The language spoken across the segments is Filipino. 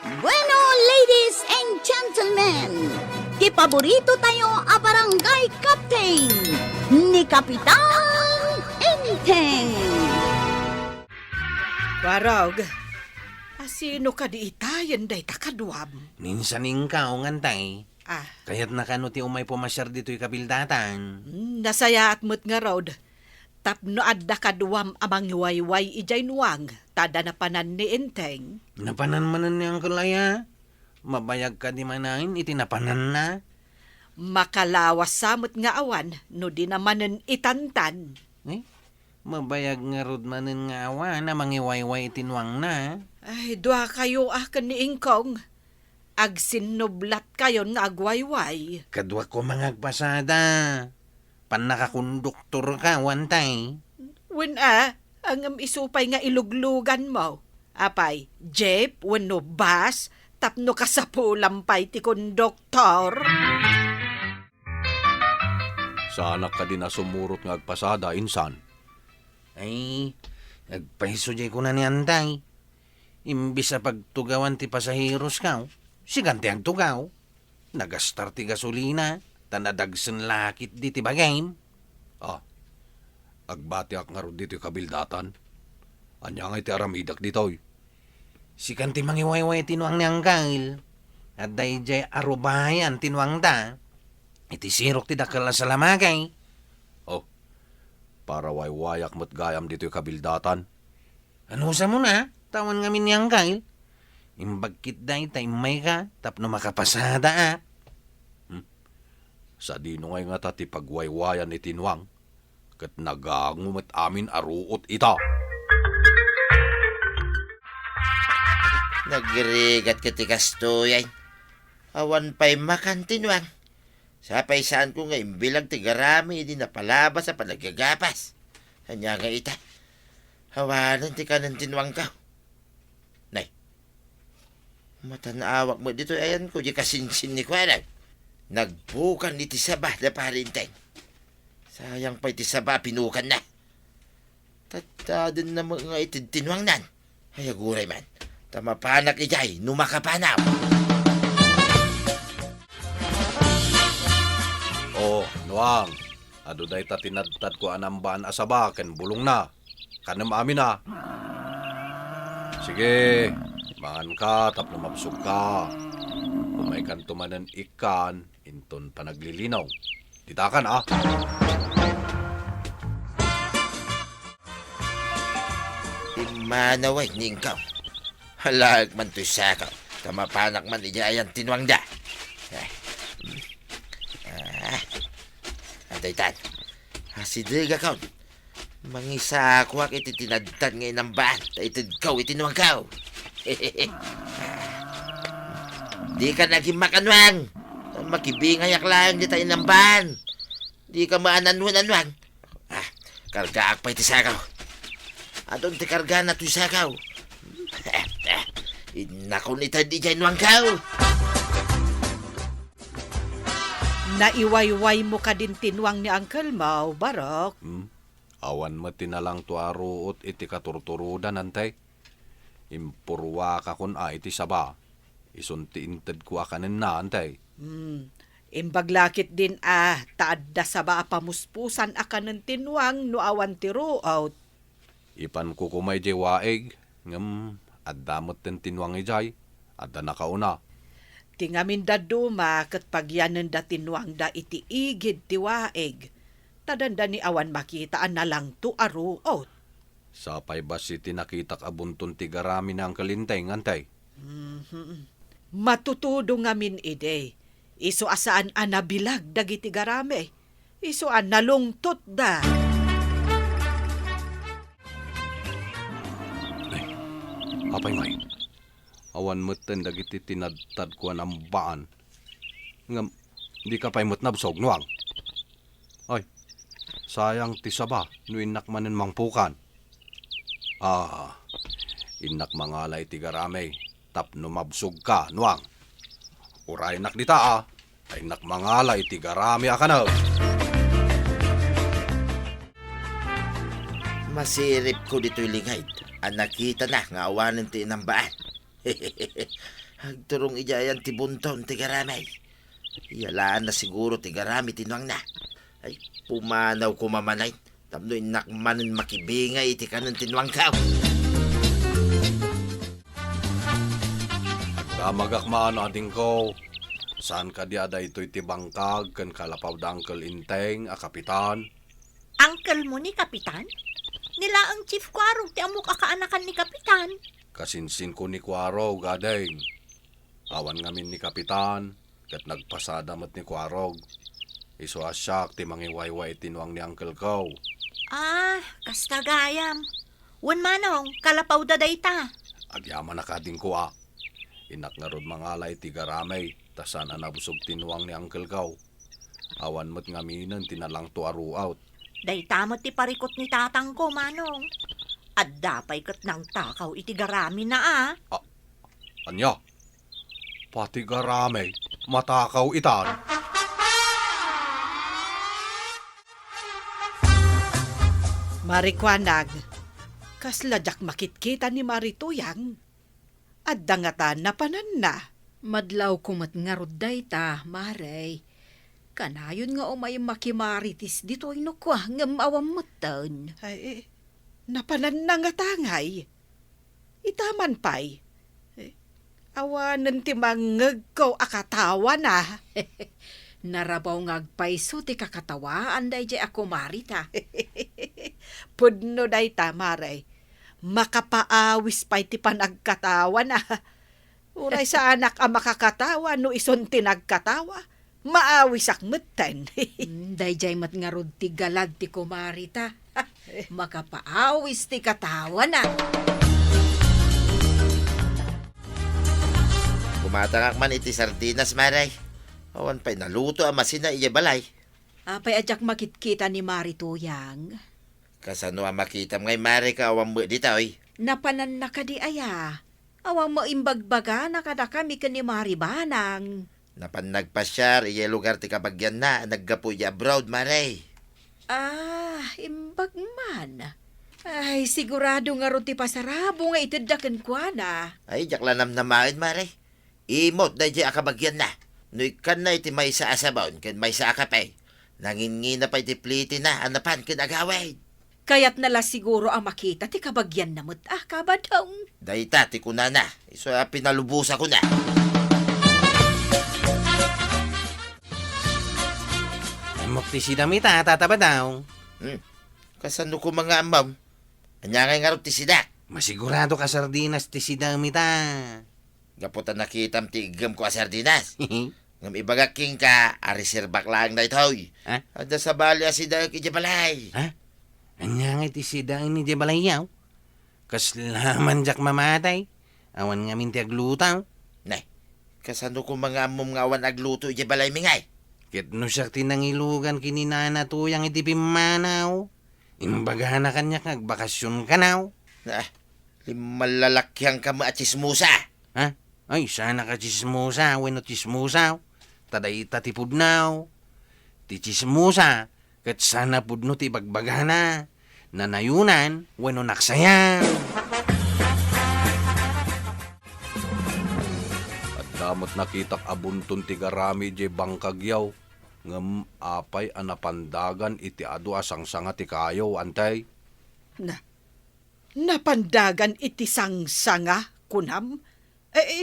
Bueno, ladies and gentlemen, kipaborito tayo a barangay captain ni Kapitan Enteng. Warog, sino ka di itayan day takadwam? Minsan ikaw ngantay. Ah, Kaya't nakano ti umay pumasyar dito'y kabildatan. nasaya at mo't nga rod. Tapno adda kadwam amang wayway ijay nuwang, tada na panan ni Enteng. Napanan manan niyang kulaya. Mabayag ka di manain, itinapanan na. Makalawas samot nga awan, no di namanen itantan. Mabayag nga rod manan nga awa na mangiwayway itinwang na. Ay, dua kayo ni Ingkong. Agsinublat kayo nga agwayway. Kadwa ko mga agpasada. Panakakonduktor ka, wantay. Wen ang isupay nga iluglugan mo. Apay, jeep, wano bus, tapno ka sa pulampay ti konduktor. Sana ka din na sumurot nga agpasada, insan. Ay, nagpahiso jay ko na ni Antay. Imbis sa pagtugawan ti pasahiros ka, sigante ang tugaw. Nagastar ti gasolina, tanadagsan lakit di ti bagaym. Agbati ak nga ro dito kabildatan. Anya nga iti aramidak ditoy. Sikanti mangiwayway tinuang niyang kail. At dahi jay arubayan tinuang da. Iti sirok ti dakala sa lamagay. Para waywayak mo't gayam dito kabildatan. Ano sa mo na? Tawan nga niyang kail. Imbagkit dahi tay may ka, tapno makapasada Sa dino ngay nga ti pagwaywayan ni Tinwang. Kat nagangumit amin aruot ita. Nagrigat ka ti kastoyan. Awan pa'y makantinwang. Sapay saan ko nga imbilang ti garami di napalabas sa panagagapas. Hanya nga ita. Hawanan ti kanan tinwang ka. Nay, matanaawak mo dito ayan ko di kasinsin ni Kwanag. Nagbukan ni ti sabah na parinteng. Sayang pa'y ti sabah pinukan na. Tatadan na mga itintinwang nan. Ay aguray man. Tamapanak ijay, numakapanaw. Nuang. Ado day ta tinadtad ko anambaan asaba ken bulong na. Kanam amin na. Sige, mangan ka tapno mabsog ka. Umay kan tumanan ikan, inton panaglilinaw. Ditakan Imanaway ningkaw. Halag man to'y sakaw. Tamapanak man ijayan tinwang da. Antay tan. Hasidiga kaw. Mangisa ako iti tinadtan ngayon ng baan. Taitid kaw itinwang kaw. Di ka naging makanwang. Makibingayak lang di tayo ng baan. Di ka maananwan-anwang. Kargaak pa iti sakaw. Atong ti karga na to'y sakaw. Inakaw ni tayo di dyan wang kaw. Naiwayway mo ka din tinwang ni Uncle Mau, Barok. Awan mo tinalang to aruot iti katurturudan antay. Impurwa ka kun iti saba. Isunti inted ko akanin na antay. Imbaglakit din taadda sa ba pamuspusan akanan tinwang no awan ti ruot. Ipan ko kumay di waeg. Ngam, addamot ten tinwang ijay. Adda nakauna. Tingamin da duma kat pagyanan da tinwang da iti igid ti waeg. Tadanda ni awan makitaan na lang to aruot. Sapay ba si tinakitak abuntun ti garami na ang kalintay ngantay? Matutudo ngamin ide. Iso asaan anabilag dagiti garami. Iso nalungtot da. Apay may. Awan moten dagiti tinadtad ko ang baan. Ngam, di ka pa'y nabsog nuang. Ay, sayang ti saba, no inak manen mangpukan. Inak mangalay ti garamay, tapno mabsog ka, nuang. Uray nak dita ay inak mangalay ti garami akanaw. Masirip ko dito'y ligay. Nakita na nga awanin ti inambaan. Hagturong iyayan ti bunton ti garamay. Iyalaan na siguro ti garami tinwang na. Ay, pumanaw ko mamanay. Tapno inakmanan makibingay iti kanan tinwang kao. Damagakmaan ading ko. Saan ka di ada ito'y tibangkag kan kalapaw da Uncle Inteng, a kapitan? Uncle mo ni Kapitan? Nila ang Chief Quarog ti amok akaanakan ni Kapitan. Kasinsin ko ni Quarog, adeng. Awan ngamin ni kapitan, kat nagpasadamat ni Quarog. Iso asyak ti mangiwayway tinuang ni Uncle ko. Ah, kastagayam. Wan manong, kalapaw da dayta. Agyaman na kading ko Inak nga rod mangalay ti garamay, tasan anabusog tinuang ni Uncle ko. Awan mo't ngaminan tinalang to aruaut. Dayta mo ti parikot ni tatang ko, manong. At dapay kat nang takaw iti garami na Anya? Pati garamay, matakaw itan. Marikwanag, kasladyak makitkita ni Marituyang. At dangatan na panan na. Madlaw kumat nga rodday ta, Maray. Kanayon nga umay makimaritis dito inukwa nga mawam matan. Ay, napanan na nga tangay. Itaman pa'y. Awanan ti mangagkaw akatawa na. Narabaw ngagpaiso ti kakatawaan day jay ako marita. Pudno day tamaray. Makapaawis pa'y ti panagkatawa na. Uray sa anak ang makakatawa no ison tinagkatawa. Maawis akmutan. Day jay mat nga rod ti galag ti kumarita. Makapaawis ti katawa na. Kumatangak man iti sardinas, maray. Awan pa'y naluto ang masina iya balay. Apay adyak makitkita ni Marituyang. Kasano ang makitam ngay maray ka awang mo ditoy. Napanan na ka di aya. Awang mo imbagbaga na kada kami ka ni Maribanang. Napan nagpasyar iya lugar ti kabagyan na naggapuy abroad, maray. Imbagman. Ay, sigurado nga ron ti pasarabo nga itidakan kwa na. Ay, jak lanam na maid, maray. Imot na iya akabagyan na. No ikan na iti may sa asabon, kan may sa akapay. Nangingi na pa iti pliti na, anapan kinagaway. Kaya't nala siguro ang makita ti kabagyan na mo't kabadong. Dayta, ti kunana. Iso pinalubusa ko na. Mukti si damita, tataba daw. Kasano ko mga amaw? Anya ngay nga ti sida. Masigurado ka sardinas ti si damita. Gaputan nakitam ti igam ko a sardinas. Ngam ibagaking ka, ariserbak lang na itoy. Ha? Ada sa bali asida ki balay. Ha? Anya nga ti si dami ni Jabalayaw. Kaslaman jak mamatay. Awan nga minti aglutaw. Nay, kasano ko mga amom nga awan agluto iti balay mingay. Ket no siya tinangilugan kininana tuyang iti pimanaw. Imbaga na kanya kagbakasyon ka naw. Limalalakyang ka at chismusa. Ha? Ay, sana ka chismusa, weno chismusa. Taday tatipud naw. Ti chismusa, ket sana pudno ti bagbagana. Nanayunan, weno naksayan. At damot nakitak abuntun ti garami jay bangkagyaw. Ngam apay anapandagan iti adu asang sanga ti kayo, antay. Napandagan iti sangsanga, kunam.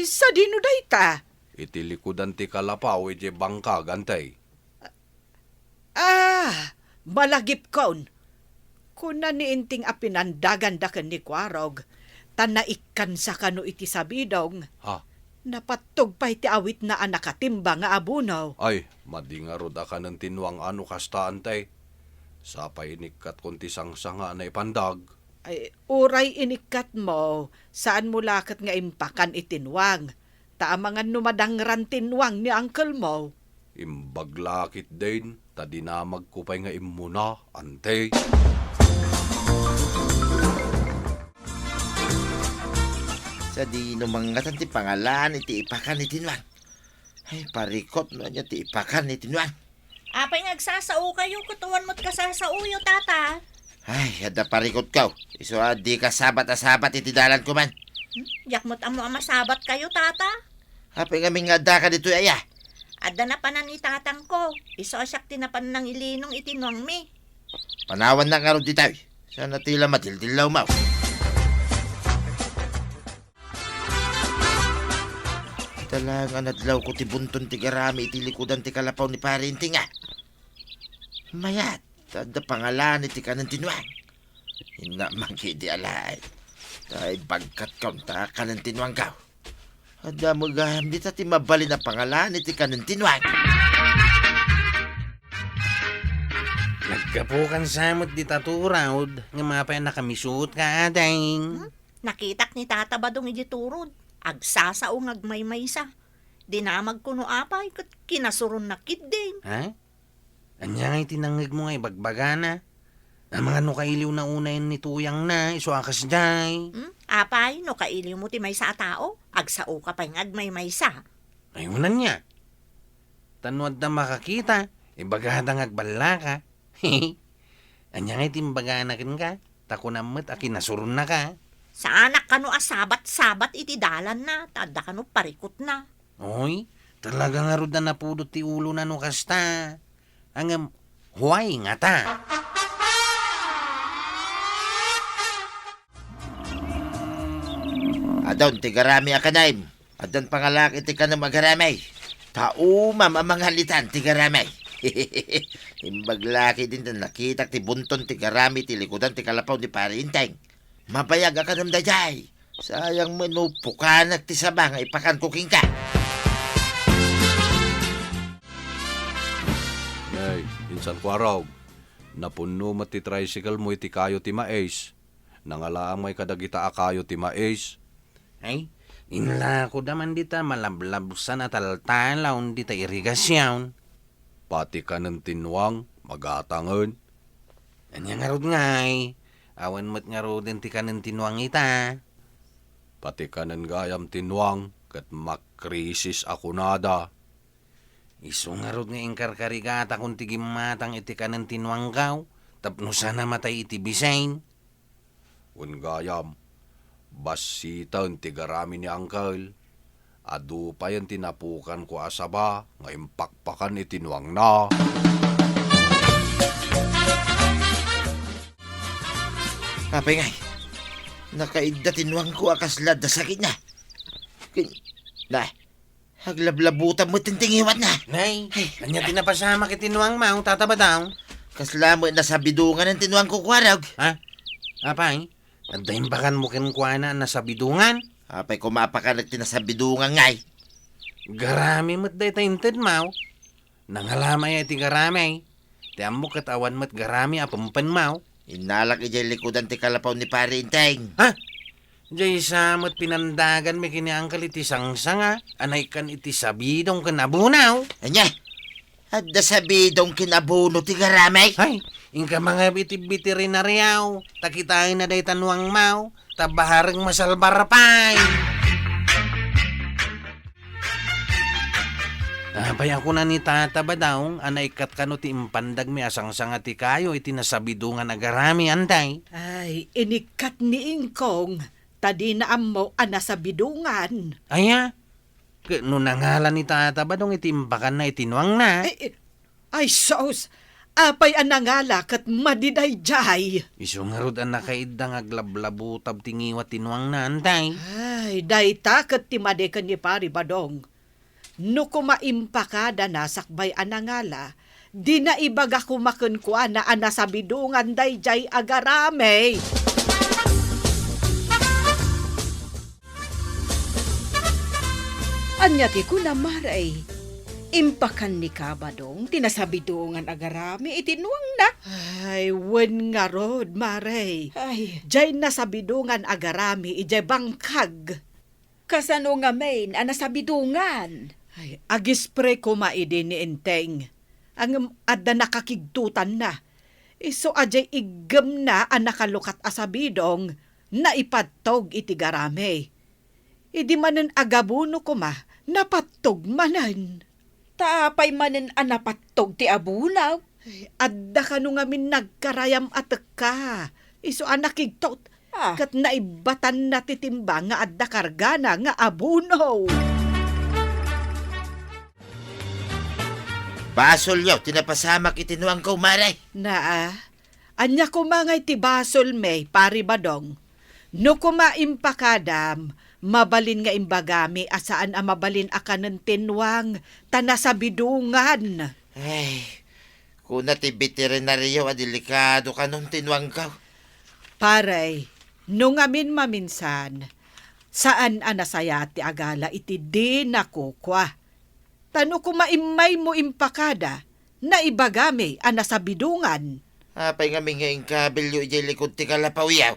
Sa dino dayta? Iti likudan ti kalapaw iti bangkag, antay. Malagip kaon. Kuna ni inting apinandagan da ken ni Quarog, tanaikan sa kano iti sabidong. Ha? Napatog pa iti awit na anakatimba nga abunaw. Ay, madingarod ka ng tinuang ano kasta, antay. Sapay inikat kunti sangsanga na ipandag. Ay, uray inikat mo, saan mo lakat nga impakan itinwang? Taamangan numadangran tinwang ni uncle mo. Imbaglakit din, tadi na magkupay nga imuna, antay. Sa di numangatan ti pangalan iti ipakan ni tinwang. Ay, parikot no niya ti ipakan ni tinwang. Apay nagsasao kayo, kutuan mo't kasasauyo, tata. Ay, ada parikot ka. Iso di ka sabat iti dalan ko man. Yak mo't amo masabat kayo, tata. Apay nga nga da ka dito aya. Adda na panan ni tatang ko. Iso asyak tinapan ng ilinong itinwang mi. Panawan na nga ron di tayo. Sana tila matildilaw mo. Talagang nadlaw ko ti bunton ti garami iti likudan ti kalapaw ni parinti nga. Mayat, tada pangalan iti kanan tinwang. Hina mangki di alay. Tay bagkat kaun ta kanan tinwang kaw. Ada mo gaham di ti mabali na pangalan iti kanan tinwang. Nagkapukan samot di taturawd, nga mapay nakamisut ka, ading. Nakitak ni tata badong iti turod. Agsasaong agmaymaysa. Dinamag kuno apay kat kinasuron na kid din. Ha? Anya nga'y tinangig mo nga'y bagbagana. Ang mga nukailiw na unayin ni tuyang na, iso akas day. Apay, no kailiw mo ti may sa tao, agsao ka pa yung agmaymaysa. Ayunan niya. Tanwad na makakita, ibagada agbala ka. Anya nga'y timbaganakin ka, takunamot a kinasuron na ka. Sa anak kano asabat-sabat iti dalan na, tada kano parikot na. Oy, talaga nga rod na napudot ti ulo na no kasta. Ang huway nga ta. Adon ti garami akanaim. Adon pangalak iti ka na magaramay. Taumam ang mga halitan ti garamay. Imbaglaki din na nakita ti bunton ti garami ti likudan ti kalapaw ni parinteng. Mapayag ka nam dayay. Sayang manupukanak ti sabang ipakan kuking ka. Nay, insan ko araw. Napuno mat ti tricycle mo iti kayo ti mais. Nangalaang may kadagita akayo ti mais. Ay, inla ko daman dita malablab sa nataltalaw dita irigasyon. Pati ka ng tinwang, magatangan. Anya nga rod nga'y. Awan mo't nga rod ti kanin tinuang ita. Pati ka ng gayam tinwang, kat makrisis ako nada. Iso nga rod nga ingkarkarigata kung tigimatang iti kanin tinuang kaw. Tapno sana matay iti bisain. Kun gayam, basitan ti garami ni Uncle. Adu pa yan tinapukan ko asaba, nga impakpakan itinwang na. Kapay ngay. Nakaigdatinwang ko akaslad na sakit na. Na, haglablabutan mo tintingiwat na. Nay, anya tinapasama kitinuang maong tatabadaw. Kasla mo na sa bidungan ng tinwang ko kwarag. Ha? Apay, nagdaimbakan mo kinkwana na sa bidungan. Apay kumapaka nagtinasabidungan ngay. Garami mo't day tainted mau. Nangalamay iti garami. Ti ammo katawan mo't garami apampan mau. Inalak ijay likudan ti kalapaw ni parinteng. Ha? Jay samot pinandagan may kiniangkal iti sangsanga. Anay kan iti sabidong kanabunaw. Anya, adda sabidong kinabuno ti garamay. Ay, ingka mga biti-biti rin na riyaw. Takitain na day tanuang mau. Tabaharang masalbarapay. Abay ako na ni tata ba daw, anaikat ka no ti impandag mi asang sanga ti kayo, iti nasabidungan agarami anday. Ay, inikat ni Ingkong. Tadi na mo sa bidungan. Aya, no nangalan ni tata ba dong itimbakan na itinuang na? Ay, sos! Apay anangala kat madiday jay. Iso nga rod ang nakaidang aglablabutab tingiwat tinuang na anday. Ay, dayta kat timade ka ni pari badong. No kumaimpakada na sakbay anangala, di na ibaga kumakunkwa na anasabidungan day jay agarame. Anyati ko na maray. Impakan ni Kabadong, tinasabidungan agarami, itinuang na. Ay, wen nga rod, maray. Ay, jay nasabidungan agarami, ijay bangkag. Kasano nga main, anasabidungan? Ay, agispre ko maidi ni Enteng. Ang adda nakakigtutan na. Iso ajay igam na ang nakalukat asabidong na ipadtog iti garami. Idi manen agabuno ko ma, napatog manan. Taapay manen anapattog ti abunaw. Adda ka nung amin nagkarayam at ka. Iso anakigtot. Kat naibatan na titimba nga adda kargana nga abuno. Basol yaw, tinapasamak itinuang ko, maray. Anya ko mangay ti basol may, pari badong. No kumaimpakadam, mabalin nga imbagami asaan ang mabalin akanan tinwang, tanasabidungan. Ay, kuna ti veterinaryo, delikado ka nung tinuang ka. Paray, nung amin maminsan, saan anasaya ti agala iti di nakukwa. Tano kumaimay mo impakada, na ibagami anasabidungan. Apay nga ngayon kabilyo ijay likod ti kalapaw yaw.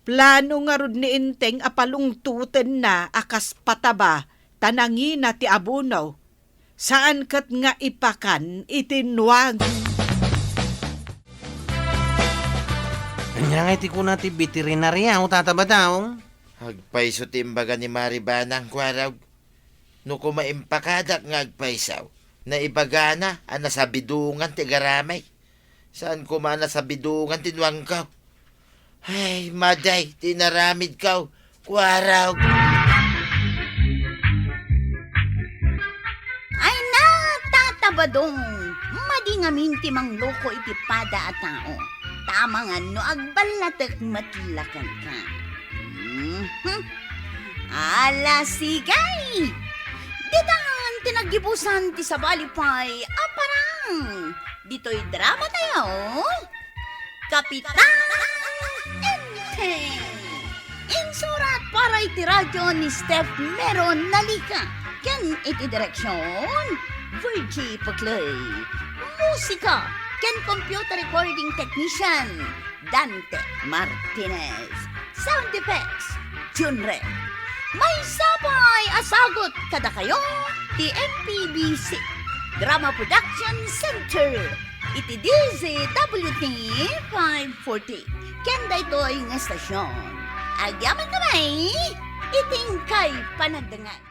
Plano nga rod ni Inteng apalungtuten na akas pataba, tanangina ti abunaw. Saan kat nga ipakan itinwag. Kanya nga iti ko na ti veterinarya, tataba daw. Agpaiso ti imbaga ni Maribanang kwaraw. No kumaimpakadak nga agpaisaw, na ibagana ang nasabidungan ti garamay. Saan kumana sa bidungan tinuang ka? Ay, maday, tinaramid ka, kwaraw. Ay na, tatabadong. Madingamin ti mangloko iti pada a tao. Tama nga no agbalatek matlakan ka. Ala sigay! Ditan tinagibusan ti sabalipay aparang. Dito'y drama tayo. Kapitan Enteng. Insurat para iti radyo ni Steph Meron Nalika. Ken iti direksyon, Virgie Paclay. Musika, ken computer recording technician, Dante Martinez. Sound effects, Junre. May sabay asagot kada kayo, ti MPBC. Drama Production Center. Iti DZWT 540. Kenda ito ay nga estasyon. Agyaman kamay, iting kay panagdangan.